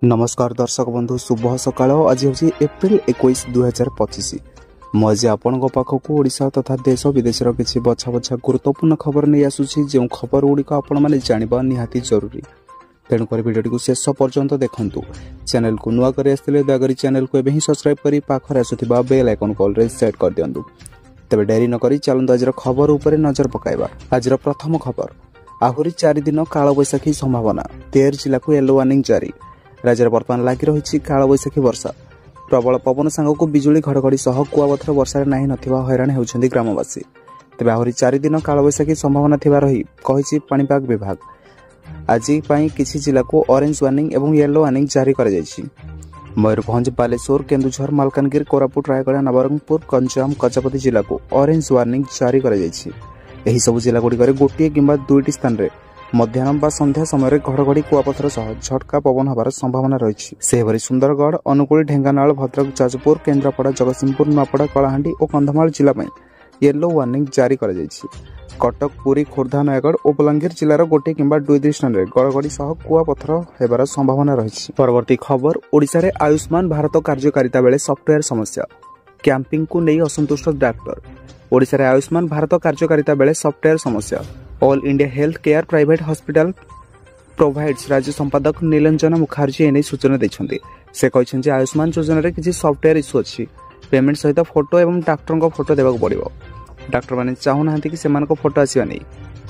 नमस्कार दर्शक बंधु शुभ सकाळ आज हूँ एप्रिल 21 2025 मुझे आपण पाखक ओडिशा तथा देश विदेश किसी बछा बछा गुरुत्वपूर्ण खबर नहीं आसूसी जो खबर गुड़िक आपण मैंने जानवा निहाती जरूरी तेणुक भिडियो को शेष पर्यंत देखंतु चैनल को नुआ कर दयाकोरी चैनल को एवं सब्सक्राइब कर पाखर आसुथिबा बेल आइकन को ऑलरेडी सेट कर दियंतु तेबे डेरी न करी चलंतु आज खबर ऊपर नजर पकाइबा। आज प्रथम खबर आहुरी 4 दिन काल बैशाखी संभावना 13 जिला को येलो वार्निंग जारी। राज्य बर्तमान लगी रही काल बैशाखी वर्षा प्रबल पवन सांग को बिजुली घड़घड़ी सह कुआपथर वर्षा नहीं नथिबा हैरान होउछन्ती ग्रामवासी। तेबे आहुरी 4 दिन काल बैशाखी संभावना थिबा रही कहिछि पाणीपाग विभाग। आज पई किछि जिला को ऑरेंज वार्निंग एवं येलो वार्निंग जारी करा जायछि। मयूरभंज बालेश्वर केन्दुझर मालकानगिरी कोरापुट रायगड़ा नवरंगपुर गंजाम गजपति जिला को ऑरेंज वार्निंग जारी करा जायछि। एही सब जिला गुड़िकरे गोटे किंबा दुईटी स्थान रे मध्याह्न बा संध्या समय घड़घड़ी कुआपथर सह झटका पवन हबार संभावना रही। सेहभरी सुंदरगढ़ अनुकूल ढेंकानाल भद्रक जाजपुर केन्द्रापड़ा जगतसिंहपुर नूआपड़ा कलाहांडी और कंधमाल जिला में येलो वार्निंग जारी करा जायछि। कटक पुरी खोर्धा नयगढ़ और बलांगीर जिलार गोटे किंबा दुईटी स्थान रे घड़घड़ी सह कुआपथर हेबार संभावना रही। परवर्ती खबर ओडिशा रे आयुष्मान भारत कार्यकारिता बेले सॉफ्टवेयर समस्या कैंपिंग को नहीं असंतुष्ट डाक्टर। ओडिशा रे आयुष्मान भारत कार्यकारिता बेले सॉफ्टवेयर समस्या all India health care private hospital provides राज्य संपादक नीलंजन मुखर्जी एने सूचना देछन्ते। से कहछन्ते आयुष्मान योजना रे किछि सॉफ्टवेयर इश्यू अछि। पेमेंट सहित फोटो एवं डॉक्टर को फोटो देबाक पड़िबो। डॉक्टर माने चाहू नाहंती कि सेमान को फोटो आसीबा नै।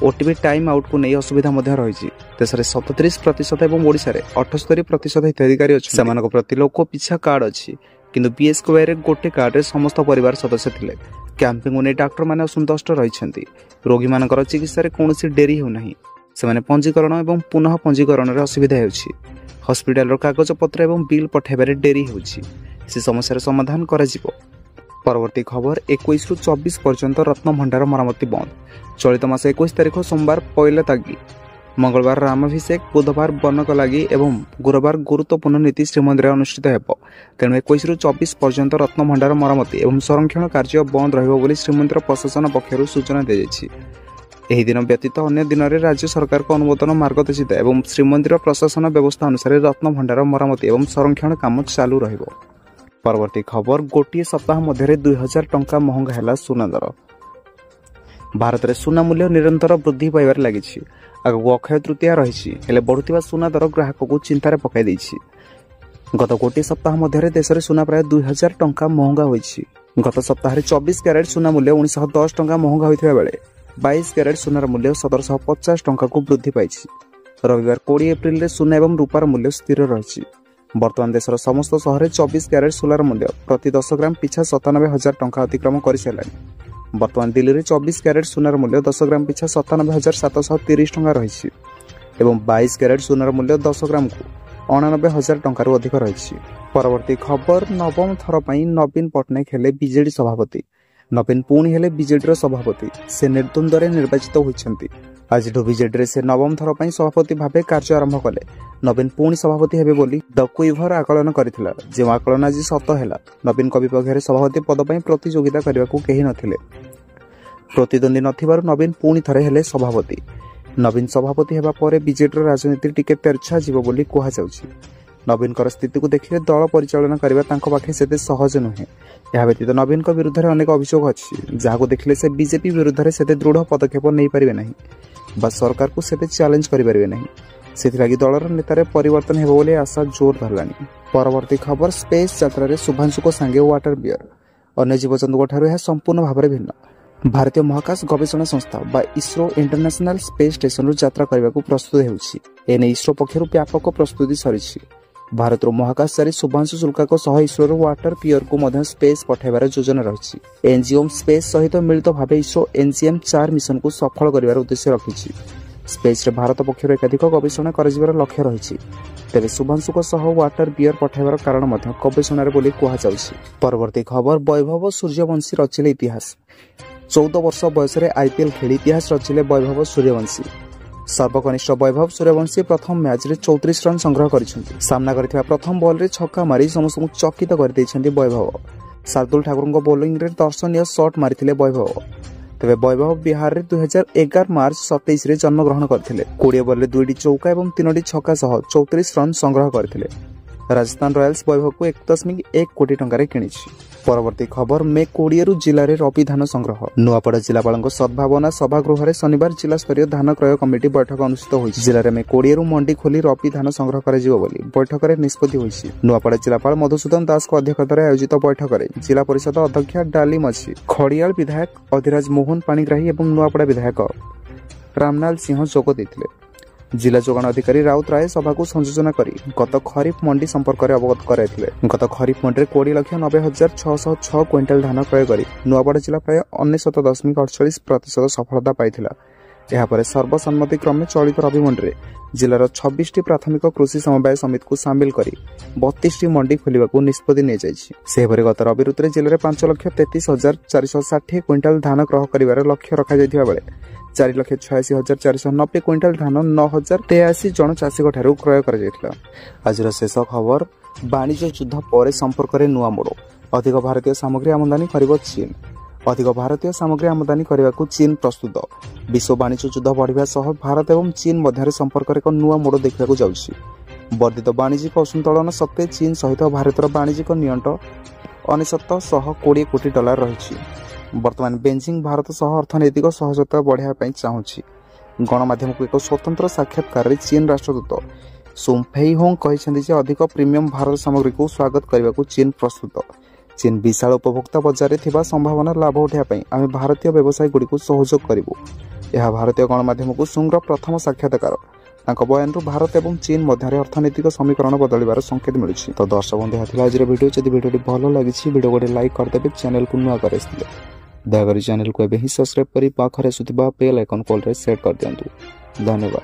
ओटीपी टाइम आउट को नै असुविधा मध्य रहिछि। देश रे 37% एवं ओडिशा रे 78% हिताधिकारी अछि। सेमान को प्रति लोक पिछा कार्ड अछि किंतु बीएसकेवाई रे गोटे कार्ड रे समस्त परिवार सदस्य थिले। कैंपिंग ने डॉक्टर माने असंतुष्ट रहिछन्ति। रोगी मानकर चिकित्सा रे कोनोसी डेरी हो नाही। सेमाने पंजीकरण एवं पुनः पंजीकरण रे असुविधा हेउछि। हॉस्पिटल रो कागज पत्र एवं बिल पठेबारे डेरी हेउछि। से समस्या रे समाधान करा जिवो। परवर्ती खबर 21 रु 24 पर्यंत रत्न भंडार मरामती बंद। चलित मास 21 तारिख सोमवार पयला तागी मंगलवार रामाभिषेक बुधवार बनक लगी एवं गुरुवार गुरुत्वपूर्ण नीति श्रीमंदिर अनुष्ठित हेब। तेणु 21 रु 24 पर्यंत रत्न भंडार मरामती एवं संरक्षण कार्य बंद रहिबो बोली श्रीमंदिर प्रशासन पक्षरु सूचना दियाଯାଇଛି। एही दिन व्यतीत अन्य दिन में राज्य सरकार को अनुमोदन मार्गदर्शित एवं श्रीमंदिर प्रशासन व्यवस्था अनुसार रत्न भंडार मरामती एवं संरक्षण काम चालू रहिबो। परवर्ती खबर गोटे सप्ताह मध्य 2000 टंका महंगा हैला सुना दर। भारत में सुना मूल्य निरंतर वृद्धि पाइबार लगी। आगक अक्षय तृतीया रही बढ़ुवा सुना दर ग्राहक को चिंतार पकाई देछि। गत गोटे सप्ताह मध्य देश में सुना प्राय 2000 टंका महंगा होइछि। गत सप्ताह 24 कैरेट सुना मूल्य 1910 टंका महंगा होइथिबा बेले 22 कैरेट सुनार मूल्य 1750 टंका को वृद्धि पाइछि। रविवार 20 एप्रिल रे सुना एवं रूपार मूल्य स्थिर रही। वर्तमान देशर समस्त शहर 24 कैरेट सोलार मूल्य प्रति 10 ग्राम पिछा 97,000 टंका अतिक्रम कर सारानी। वर्तमान दिल्ली में 24 कैरेट सोनार मूल्य 10 ग्राम पिछा 97,730 टंका रही एवं 22 कैरेट सोनार मूल्य 10 ग्राम को 89,000 टंका अधिक रही। परवर्ती खबर नवम थर पर नवीन पट्टनायक हेले बीजेडी सभापति। नवीन पुणी हेले बीजेडी सभापति। से निर्द्वंद्व निर्वाचित होइछन्ति। आज बीजेडी से नवम थर पर सभापति भाव कार्य आरंभ कले। नवीन पुणी सभापति हेबे बोली द क्विभर आकलन करथिला। जे आकलन आज सत हैला। नवीन को विपक्ष सभापति पद पर प्रतियोगिता करने को केही नथिले। प्रतिद्वंदी नथिबारु नवीन पुणी थरे हेले सभापति। नवीन सभापति हेबा परे बीजेडी राजनीति टिके तेरछा जीव बोली कुहा जाउछि। नवीन स्थिति को देखिले दल परिचालन करबा तांको पाखे सेते सहज नुहे। यह व्यतीत नवीन को विरुद्ध में अनेक अभियोग अच्छी जहां देखिले से बीजेपी विरुद्ध में सेते दृढ़ पदक्षेप नहीं पारिबे नहीं बा सरकार को सेते चैलेंज करि पारिबे नहीं। सेथिलागि दलर नेतारे परिवर्तन हेबो बोली आशा जोर धरलानी। परवर्ती खबर स्पेस यात्रा रे शुभांशु को सांगे वाटर बियर। अन्य जीवजंतु ठारू यह संपूर्ण भाव में भिन्न। भारतीय महाकाश गवेषणा संस्था बा इसरो इंटरनेशनल स्पेस स्टेशन यात्रा करने को प्रस्तुत होउछि। एने इसरो पक्षरु व्यापक प्रस्तुति सरिछि। भारत महाकाशचारी शुभांशु शुक्ला सह इसरो वाटर पियर को मध्य स्पेस पठाइबार योजना रही। एनजीओम स्पेस सहित मिलित भाव इसरो एनजीएम 4 मिशन को सफल कर उद्देश्य रखी। स्पेस रे भारत पक्षर एकाधिक गवेषणा कर लक्ष्य रही। तेरे शुभांशु सह वाटर बियर पठाइबार कारण गवेषणार बोली कहुछि। परवर्ती खबर वैभव सूर्यवंशी रचिले इतिहास। 14 वर्ष बयस आईपीएल खेली इतिहास रचिले वैभव सूर्यवंशी। सर्वकनिष्ठ वैभव सूर्यवंशी प्रथम मैच रे 34 रन संग्रह करिसेंति। सामना करथिबा प्रथम बॉल रे छक्का मारी समस्त को चकित कर दैछन्ति वैभव। शार्दुल ठाकुर को बॉलिंग रे दर्शनीय शॉट मारिथिले वैभव। तेबे वैभव बिहार रे 2011 मार्च 27 रे जन्म ग्रहण करथिले। 20 बॉल रे 2टी चौका एवं 3टी छक्का सह 34 रन संग्रह करथिले। राजस्थान रॉयल्स वैभव को 1.1 कोटी टंकार किणिछि। परवर्ती खबर मे 20 जिले में रबी धान संग्रह। नुआपड़ा जिलापाल सद्भावना सभागृह में शनिवार जिला स्तरीय धान क्रय कमिटी बैठक अनुष्ठित होइछि। जिले में 20 मंडी खोली रबी धान संग्रह करा बोली बैठक में निष्पत्ति होइछि। नुआपड़ा जिलापाल मधुसूदन दास अध्यक्षतार आयोजित बैठक में जिला परिषद अध्यक्ष डाली मछी, खड़ियाल विधायक अधिराज मोहन पाणिग्राही और नुआपड़ा विधायक रामनाल सिंह जोग देथिले। जिला जोगाण अधिकारी राउत राय सभा को संयोजना करी गत खरीफ मंडी संपर्क में अवगत कराइथिले। गत खरीफ मंडी 20,90,606 क्विंटाल धान क्रय करी नुआपड़ा जिला प्राय 99.48% सफलता पाइथिला। यापर सर्वसम्मति क्रमे चलित रबी मंडी जिलार 26 प्राथमिक कृषि समवाय समिति को सामिल करी 32 मंडी खोलिबाकू निष्पत्ति नै जाइछि। सेहिपरि गत रबी ऋतुरे जिले 5,33,460 क्विंटाल धान क्रय करिवार लक्ष्य रखा जाइथिबा बेले 4,86,490 क्विंटाल धान 9,083 जन चाषी क्रय कर। आज शेष खबर वाणिज्य युद्ध पर संपर्क में नुआ मोड़। अधिक भारतीय सामग्री आमदानी कर चीन। अधिक भारतीय सामग्री आमदानी करने को चीन प्रस्तुत। विश्व वाणिज्य युद्ध बढ़िया सह भारत और चीन मध्य संपर्क एक नुआ मोड़ देखा जाउछि। वर्धित वाणिज्यिक असंतुलन सत्वे चीन सहित भारतर वाणिज्यिक नियंट 9920 कोटी डॉलर रही। वर्तमान बेजिंग भारत सह अर्थनैतिक सहजता बढ़ाई चाहूँगी। गणमाध्यम को एक स्वतंत्र साक्षात्कार चीन राष्ट्रदूत सुम फेई होंग कहते अधिक प्रीमियम भारत सामग्री को स्वागत करने को चीन प्रस्तुत। चीन विशाल उपभोक्ता बजार में संभावना लाभ उठाई आम भारतीय व्यवसायी गुड़ी को सहयोग करूँ। यह भारतीय गणमाध्यम को सुंगर प्रथम साक्षात्कार। बयान भारत और चीन मध्य अर्थनैतिक समीकरण बदलवार संकेत मिलूँ। तो दर्शक बंधु आज वीडियो जब वीडियो भल लगी वीडियो गोटे लाइक करदे। चैनल को नुआ कर दयाकोरी चैनल को एबे ही सब्सक्राइब करी पाखरे सुथिबा बेल आइकन कॉल रे सेट कर दियंतु। धन्यवाद।